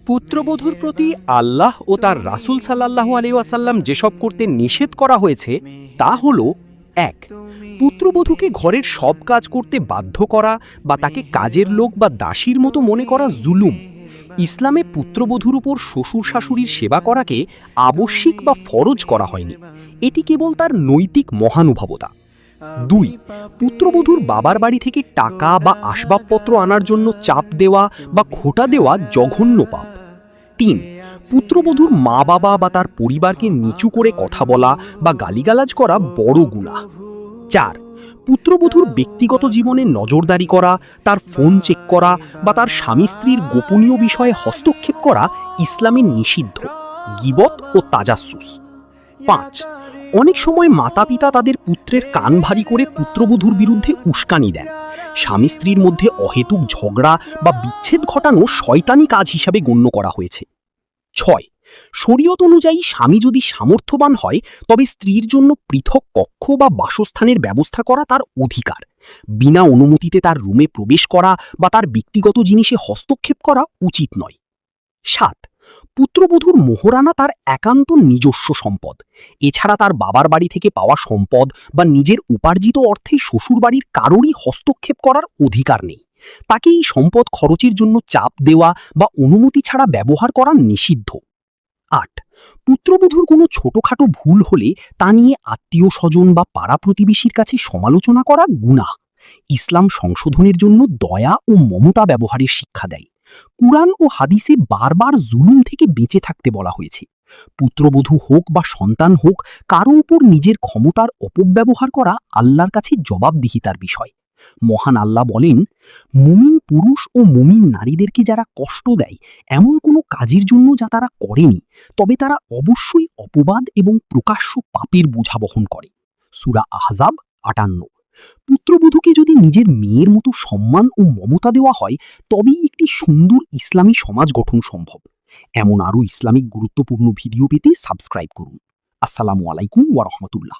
পুত্রবধূর প্রতি আল্লাহ ও তার রাসূল সাল্লাল্লাহু আলাইহি ওয়াসাল্লাম যেসব করতে নিষেধ করা হয়েছে তা হল ১. পুত্রবধূকে ঘরের সব কাজ করতে বাধ্য করা বা তাকে কাজের লোক বা দাসীর মতো মনে করা জুলুম। ইসলামে পুত্রবধূর উপর শ্বশুর শাশুড়ির সেবা করাকে আবশ্যিক বা ফরজ করা হয়নি, এটি কেবল তার নৈতিক মহানুভবতা। ২. পুত্রবধূর বাবার বাড়ি থেকে টাকা বা আসবাবপত্র আনার জন্য চাপ দেওয়া বা খোটা দেওয়া জঘন্য পাপ। ৩. পুত্রবধূর মা বাবা বা তার পরিবারকে নিচু করে কথা বলা বা গালিগালাজ করা বড় গুনাহ। ৪. পুত্রবধূর ব্যক্তিগত জীবনে নজরদারি করা, তার ফোন চেক করা বা তার স্বামী স্ত্রীর গোপনীয় বিষয়ে হস্তক্ষেপ করা ইসলামে নিষিদ্ধ, গীবত ও তাজাসসুস। ৫. অনেক সময় মাতা পিতা তাদের পুত্রের কান ভারী করে পুত্রবধূর বিরুদ্ধে উস্কানি দেন। স্বামী স্ত্রীর মধ্যে অহেতুক ঝগড়া বা বিচ্ছেদ ঘটানো শয়তানি কাজ হিসাবে গণ্য করা হয়েছে। ৬. শরীয়ত অনুযায়ী স্বামী যদি সামর্থ্যবান হয় তবে স্ত্রীর জন্য পৃথক কক্ষ বা বাসস্থানের ব্যবস্থা করা তার অধিকার। বিনা অনুমতিতে তার রুমে প্রবেশ করা বা তার ব্যক্তিগত জিনিসে হস্তক্ষেপ করা উচিত নয়। ৭. পুত্রবধূর মোহরানা তার একান্ত নিজস্ব সম্পদ। এছাড়া তার বাবার বাড়ি থেকে পাওয়া সম্পদ বা নিজের উপার্জিত অর্থে শ্বশুরবাড়ির কারোরই হস্তক্ষেপ করার অধিকার নেই। তাকে এই সম্পদ খরচের জন্য চাপ দেওয়া বা অনুমতি ছাড়া ব্যবহার করা নিষিদ্ধ। ৮. পুত্রবধূর কোনো ছোটখাটো ভুল হলে তা নিয়ে আত্মীয় স্বজন বা পাড়া প্রতিবেশীর কাছে সমালোচনা করা গুনাহ। ইসলাম সংশোধনের জন্য দয়া ও মমতা ব্যবহারের শিক্ষা দেয়। কুরআন ও হাদিসে বারবার জুলুম থেকে বেঁচে থাকতে বলা হয়েছে। পুত্রবধূ হোক বা সন্তান হোক, কারো উপর নিজের ক্ষমতার অপব্যবহার করা আল্লাহর কাছে জবাবদিহিতার বিষয়। মহান আল্লাহ বলেন, মুমিন পুরুষ ও মুমিন নারীদেরকে যারা কষ্ট দেয় এমন কোনো কাজের জন্য যা তারা করেনি, তবে তারা অবশ্যই অপবাদ এবং প্রকাশ্য পাপের বোঝা বহন করে। সূরা আহজাব ৫৮। পুত্রবধূকে যদি নিজের মেয়ের মতো সম্মান ও মমতা দেওয়া হয় তবেই একটি সুন্দর ইসলামী সমাজ গঠন সম্ভব। এমন আরও ইসলামিক গুরুত্বপূর্ণ ভিডিও পেতে সাবস্ক্রাইব করুন। আসসালামু আলাইকুম ওয়া রাহমাতুল্লাহ।